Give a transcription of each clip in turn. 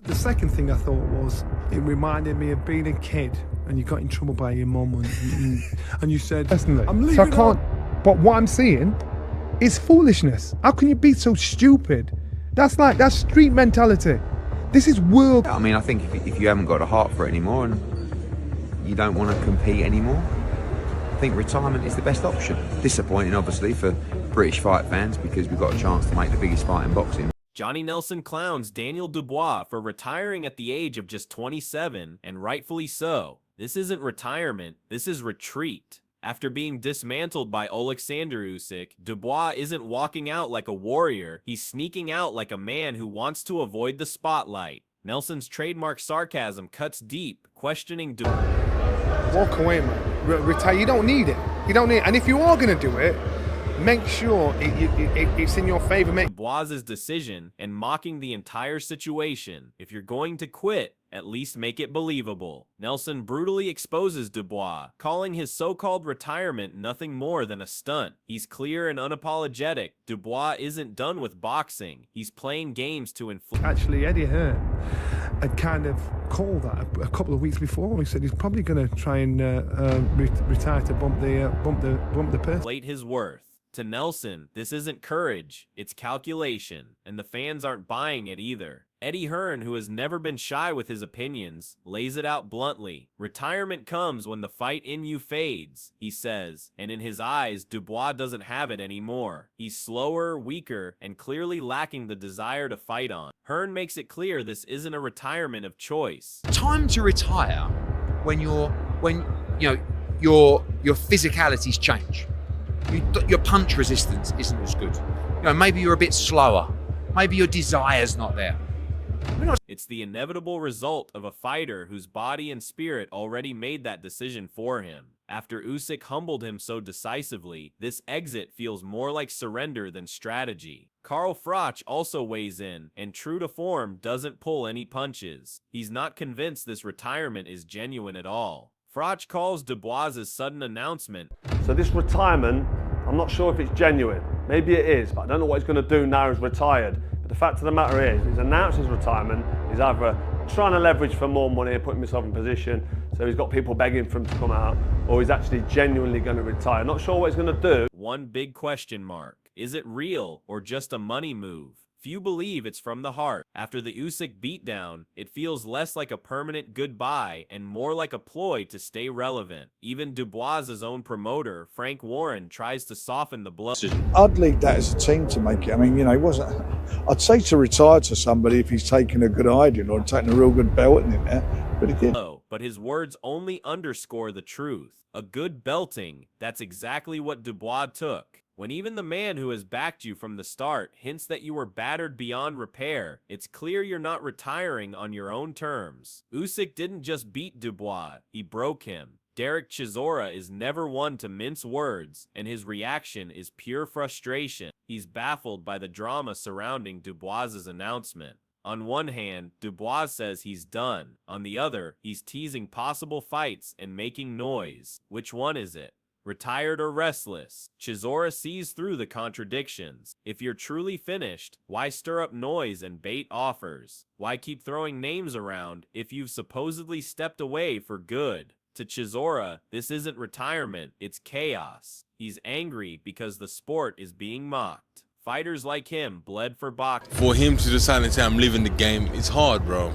The second thing I thought was, it reminded me of being a kid and you got in trouble by your mum and you said, personally, I'm leaving. so I can't, but what I'm seeing is foolishness. How can you be so stupid? That's street mentality. This is world. I mean, I think if you haven't got a heart for it anymore and you don't want to compete anymore, I think retirement is the best option. Disappointing, obviously, for British fight fans because we've got a chance to make the biggest fight in boxing. Johnny Nelson clowns Daniel Dubois for retiring at the age of just 27, and rightfully so. This isn't retirement, this is retreat. After being dismantled by Alexander Usyk, Dubois isn't walking out like a warrior, he's sneaking out like a man who wants to avoid the spotlight. Nelson's trademark sarcasm cuts deep, questioning Dubois. Walk away, man. Retire. You don't need it. You don't need it. And if you are going to do it, make sure it's in your favor. Dubois' decision and mocking the entire situation. If you're going to quit, at least make it believable. Nelson brutally exposes Dubois, calling his so-called retirement nothing more than a stunt. He's clear and unapologetic. Dubois isn't done with boxing. He's playing games to inflict. Actually, Eddie Hearn had kind of called that a couple of weeks before. He said he's probably going to try and retire to bump the purse. Inflate his worth. To Nelson, this isn't courage, it's calculation, and the fans aren't buying it either. Eddie Hearn, who has never been shy with his opinions, lays it out bluntly. Retirement comes when the fight in you fades, he says, and in his eyes, Dubois doesn't have it anymore. He's slower, weaker, and clearly lacking the desire to fight on. Hearn makes it clear this isn't a retirement of choice. Time to retire when your physicalities change. Your punch resistance isn't as good. Maybe you're a bit slower. Maybe your desire's not there. It's the inevitable result of a fighter whose body and spirit already made that decision for him. After Usyk humbled him so decisively, this exit feels more like surrender than strategy. Carl Froch also weighs in, and true to form, doesn't pull any punches. He's not convinced this retirement is genuine at all. Froch calls Dubois' sudden announcement. So this retirement, I'm not sure if it's genuine. Maybe it is, but I don't know what he's going to do now he's retired. But the fact of the matter is, he's announced his retirement. He's either trying to leverage for more money, putting himself in position, so he's got people begging for him to come out, or he's actually genuinely going to retire. Not sure what he's going to do. One big question mark. Is it real or just a money move? Few believe it's from the heart. After the Usyk beatdown, it feels less like a permanent goodbye and more like a ploy to stay relevant. Even Dubois' own promoter, Frank Warren, tries to soften the blow. I'd lead that as a team to make it. I mean, he wasn't. I'd say to retire to somebody if he's taken a good hiding or taken a real good belting in there, but he did. But his words only underscore the truth. A good belting, that's exactly what Dubois took. When even the man who has backed you from the start hints that you were battered beyond repair, it's clear you're not retiring on your own terms. Usyk didn't just beat Dubois, he broke him. Derek Chisora is never one to mince words, and his reaction is pure frustration. He's baffled by the drama surrounding Dubois' announcement. On one hand, Dubois says he's done. On the other, he's teasing possible fights and making noise. Which one is it? Retired or restless? Chisora sees through the contradictions. If you're truly finished, why stir up noise and bait offers? Why keep throwing names around if you've supposedly stepped away for good? To Chisora, this isn't retirement, it's chaos. He's angry because the sport is being mocked. Fighters like him bled for boxing. For him to decide to say I'm leaving the game, it's hard, bro.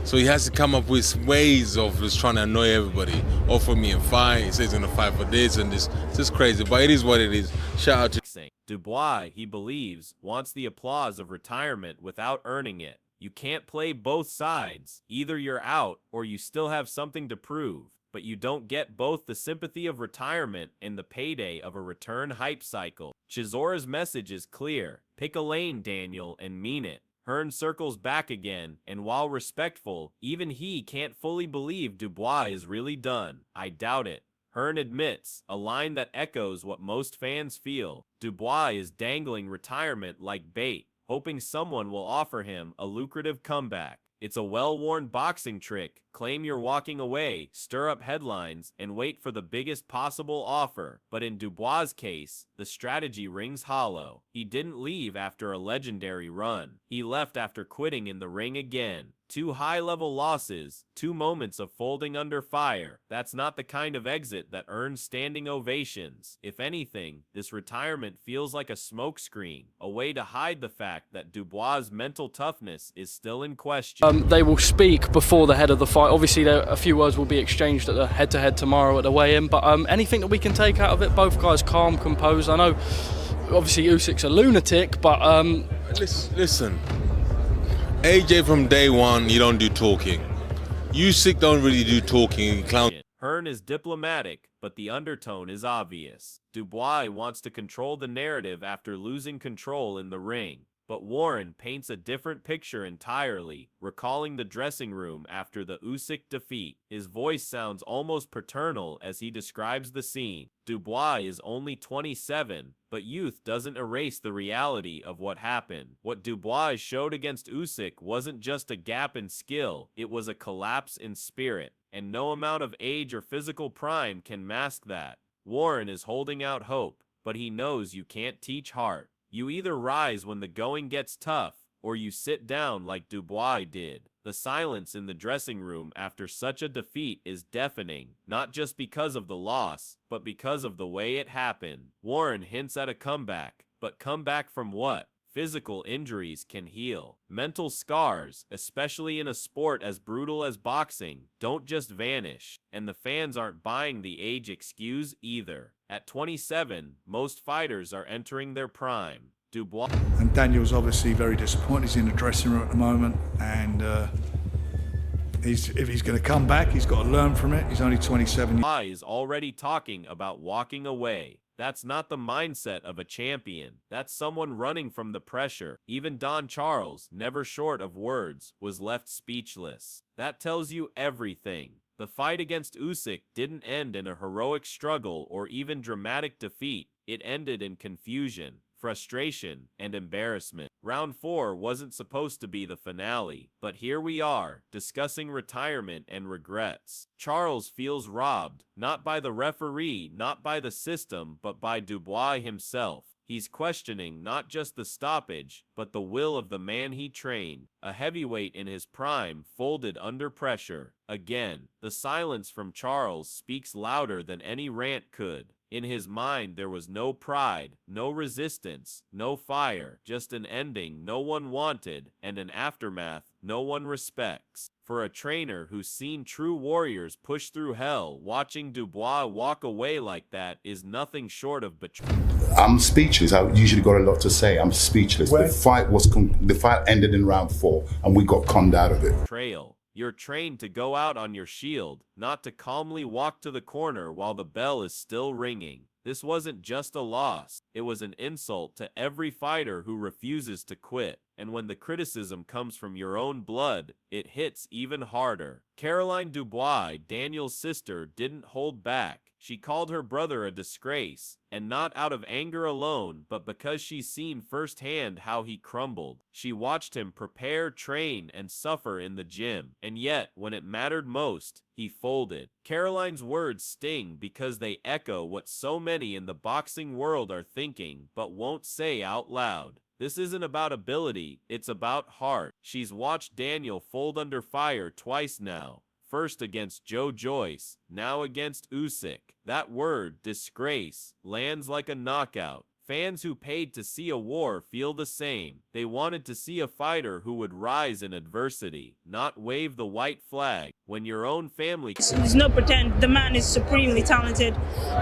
So he has to come up with ways of just trying to annoy everybody. Offer me a fight, he says he's gonna fight for this and this. It's just crazy, but it is what it is. Shout out to Dubois, he believes, wants the applause of retirement without earning it. You can't play both sides. Either you're out or you still have something to prove. But you don't get both the sympathy of retirement and the payday of a return hype cycle. Chisora's message is clear. Pick a lane, Daniel, and mean it. Hearn circles back again, and while respectful, even he can't fully believe Dubois is really done. I doubt it. Hearn admits, a line that echoes what most fans feel. Dubois is dangling retirement like bait, hoping someone will offer him a lucrative comeback. It's a well-worn boxing trick. Claim you're walking away, stir up headlines, and wait for the biggest possible offer. But in Dubois' case, the strategy rings hollow. He didn't leave after a legendary run. He left after quitting in the ring again. 2 high-level losses, 2 moments of folding under fire. That's not the kind of exit that earns standing ovations. If anything, this retirement feels like a smokescreen, a way to hide the fact that Dubois' mental toughness is still in question. They will speak before the head of the fight. Obviously, a few words will be exchanged at the head-to-head tomorrow at the weigh-in, but anything that we can take out of it? Both guys calm, composed. I know, obviously, Usyk's a lunatic, but... Listen. AJ from day one, you don't do talking. Usyk don't really do talking. Clown. Hearn is diplomatic, but the undertone is obvious. Dubois wants to control the narrative after losing control in the ring. But Warren paints a different picture entirely, recalling the dressing room after the Usyk defeat. His voice sounds almost paternal as he describes the scene. Dubois is only 27, but youth doesn't erase the reality of what happened. What Dubois showed against Usyk wasn't just a gap in skill, it was a collapse in spirit, and no amount of age or physical prime can mask that. Warren is holding out hope, but he knows you can't teach heart. You either rise when the going gets tough, or you sit down like Dubois did. The silence in the dressing room after such a defeat is deafening, not just because of the loss, but because of the way it happened. Warren hints at a comeback, but comeback from what? Physical injuries can heal. Mental scars, especially in a sport as brutal as boxing, don't just vanish. And the fans aren't buying the age excuse either. At 27, most fighters are entering their prime. Dubois... And Daniel's obviously very disappointed. He's in the dressing room at the moment, and if he's going to come back, he's got to learn from it. He's only 27. Dubois is already talking about walking away. That's not the mindset of a champion. That's someone running from the pressure. Even Don Charles, never short of words, was left speechless. That tells you everything. The fight against Usyk didn't end in a heroic struggle or even dramatic defeat. It ended in confusion, frustration, and embarrassment. Round 4 wasn't supposed to be the finale, but here we are, discussing retirement and regrets. Charles feels robbed, not by the referee, not by the system, but by Dubois himself. He's questioning not just the stoppage, but the will of the man he trained. A heavyweight in his prime folded under pressure. Again, the silence from Charles speaks louder than any rant could. In his mind, there was no pride, no resistance, no fire, just an ending no one wanted and an aftermath no one respects. For a trainer who's seen true warriors push through hell, watching Dubois walk away like that is nothing short of betrayal. I'm speechless. I usually got a lot to say. I'm speechless. The fight ended in round 4, and we got conned out of it. Betrayal. You're trained to go out on your shield, not to calmly walk to the corner while the bell is still ringing. This wasn't just a loss, it was an insult to every fighter who refuses to quit. And when the criticism comes from your own blood, it hits even harder. Caroline Dubois, Daniel's sister, didn't hold back. She called her brother a disgrace, and not out of anger alone, but because she's seen firsthand how he crumbled. She watched him prepare, train, and suffer in the gym, and yet, when it mattered most, he folded. Caroline's words sting because they echo what so many in the boxing world are thinking, but won't say out loud. This isn't about ability, it's about heart. She's watched Daniel fold under fire twice now. First against Joe Joyce, now against Usyk. That word, disgrace, lands like a knockout. Fans who paid to see a war feel the same. They wanted to see a fighter who would rise in adversity, not wave the white flag. When your own family... There's no pretend, the man is supremely talented,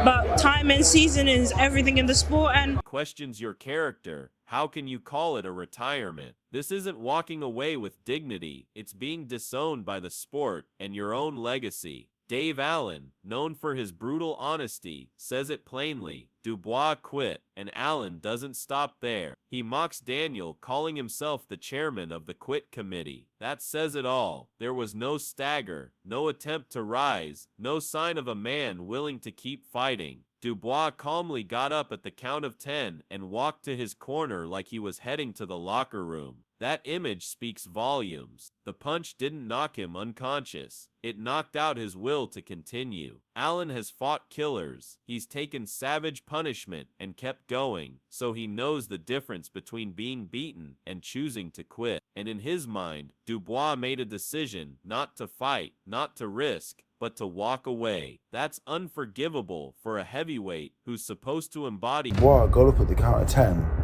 but time and season is everything in the sport and... questions your character. How can you call it a retirement? This isn't walking away with dignity, it's being disowned by the sport and your own legacy. Dave Allen, known for his brutal honesty, says it plainly. Dubois quit, and Allen doesn't stop there. He mocks Daniel, calling himself the chairman of the quit committee. That says it all. There was no stagger, no attempt to rise, no sign of a man willing to keep fighting. Dubois calmly got up at the count of 10 and walked to his corner like he was heading to the locker room. That image speaks volumes. The punch didn't knock him unconscious. It knocked out his will to continue. Allen has fought killers. He's taken savage punishment and kept going, so he knows the difference between being beaten and choosing to quit. And in his mind, Dubois made a decision not to fight, not to risk, but to walk away. That's unforgivable for a heavyweight who's supposed to embody. Dubois got up at the count of 10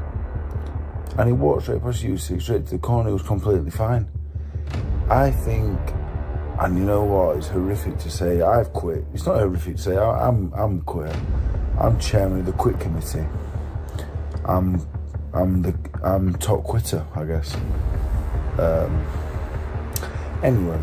and he walked straight past Usyk, straight to the corner. He was completely fine. I think, and you know what, it's horrific to say I've quit. It's not horrific to say I'm quit. I'm chairman of the quit committee. I'm top quitter, I guess. Anyway,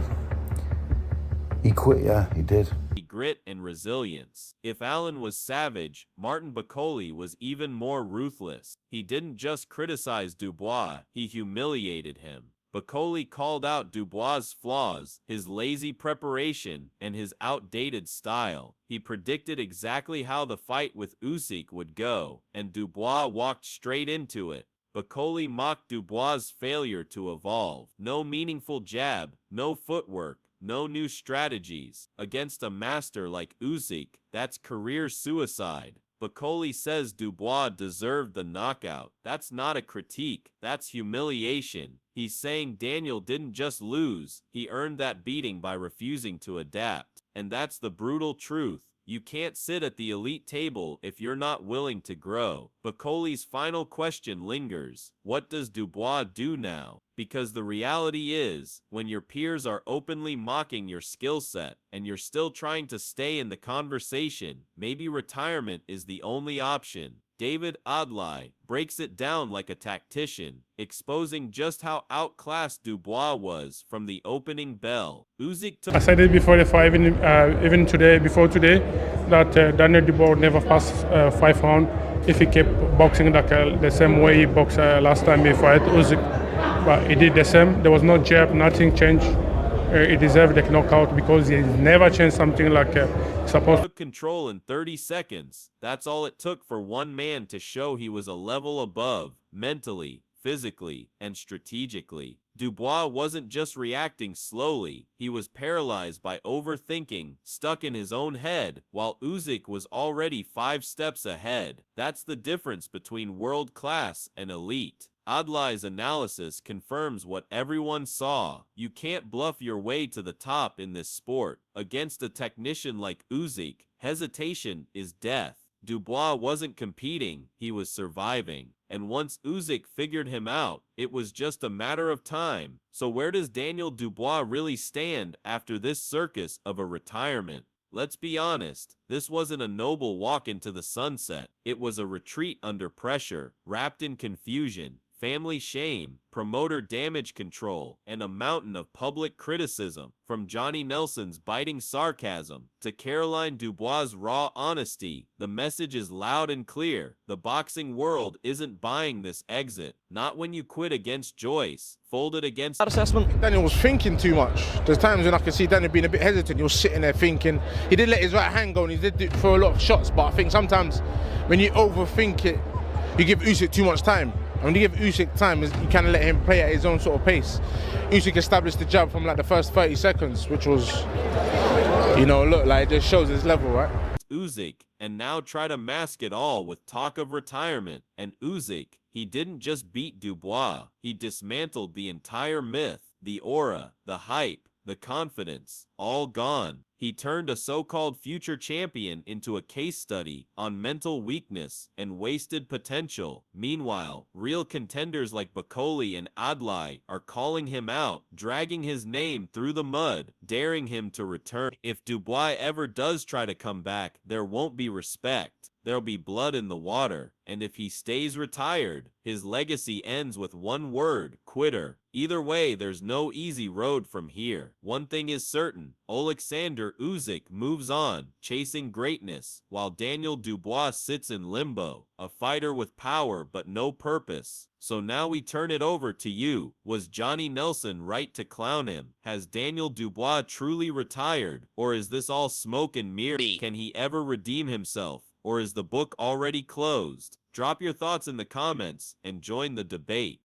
he quit, yeah, he did. Grit and resilience. If Allen was savage, Martin Beaki was even more ruthless. He didn't just criticize Dubois, he humiliated him. Beaki called out Dubois' flaws, his lazy preparation, and his outdated style. He predicted exactly how the fight with Usyk would go, and Dubois walked straight into it. Beaki mocked Dubois' failure to evolve. No meaningful jab, no footwork, no new strategies. Against a master like Usyk, that's career suicide. Beaki says Dubois deserved the knockout. That's not a critique, that's humiliation. He's saying Daniel didn't just lose, he earned that beating by refusing to adapt. And that's the brutal truth. You can't sit at the elite table if you're not willing to grow. Beaki's final question lingers. What does Dubois do now? Because the reality is, when your peers are openly mocking your skill set, and you're still trying to stay in the conversation, maybe retirement is the only option. David Oddli breaks it down like a tactician, exposing just how outclassed Dubois was from the opening bell. Usyk took— I said it before the fight, even today, before today, that Daniel Dubois would never pass 5 rounds if he kept boxing like the same way he boxed last time he fought Usyk. But he did the same. There was no jab, nothing changed. He deserved the knockout because he never changed something like supposed. Took control in 30 seconds. That's all it took for one man to show he was a level above, mentally, physically, and strategically. Dubois wasn't just reacting slowly, he was paralyzed by overthinking, stuck in his own head, while Usyk was already 5 steps ahead. That's the difference between world class and elite. Oddli's analysis confirms what everyone saw. You can't bluff your way to the top in this sport. Against a technician like Usyk, hesitation is death. Dubois wasn't competing, he was surviving. And once Usyk figured him out, it was just a matter of time. So where does Daniel Dubois really stand after this circus of a retirement? Let's be honest, this wasn't a noble walk into the sunset. It was a retreat under pressure, wrapped in confusion, family shame, promoter damage control, and a mountain of public criticism. From Johnny Nelson's biting sarcasm to Caroline Dubois' raw honesty, the message is loud and clear. The boxing world isn't buying this exit. Not when you quit against Joyce, folded against— assessment. Daniel was thinking too much. There's times when I could see Daniel being a bit hesitant. He was sitting there thinking. He did let his right hand go and he did throw a lot of shots, but I think sometimes when you overthink it, you give Usyk too much time. And when you give Usyk time, you kind of let him play at his own sort of pace. Usyk established the jab from like the first 30 seconds, which was, you know, look, like it just shows his level, right? Usyk, and now try to mask it all with talk of retirement. And Usyk, he didn't just beat Dubois, he dismantled the entire myth, the aura, the hype, the confidence, all gone. He turned a so-called future champion into a case study on mental weakness and wasted potential. Meanwhile, real contenders like Beaki and Oddli are calling him out, dragging his name through the mud, daring him to return. If Dubois ever does try to come back, there won't be respect. There'll be blood in the water, and if he stays retired, his legacy ends with one word: quitter. Either way, there's no easy road from here. One thing is certain, Alexander Usyk moves on, chasing greatness, while Daniel Dubois sits in limbo, a fighter with power but no purpose. So now we turn it over to you. Was Johnny Nelson right to clown him? Has Daniel Dubois truly retired? Or is this all smoke and mirrors? Can he ever redeem himself? Or is the book already closed? Drop your thoughts in the comments and join the debate.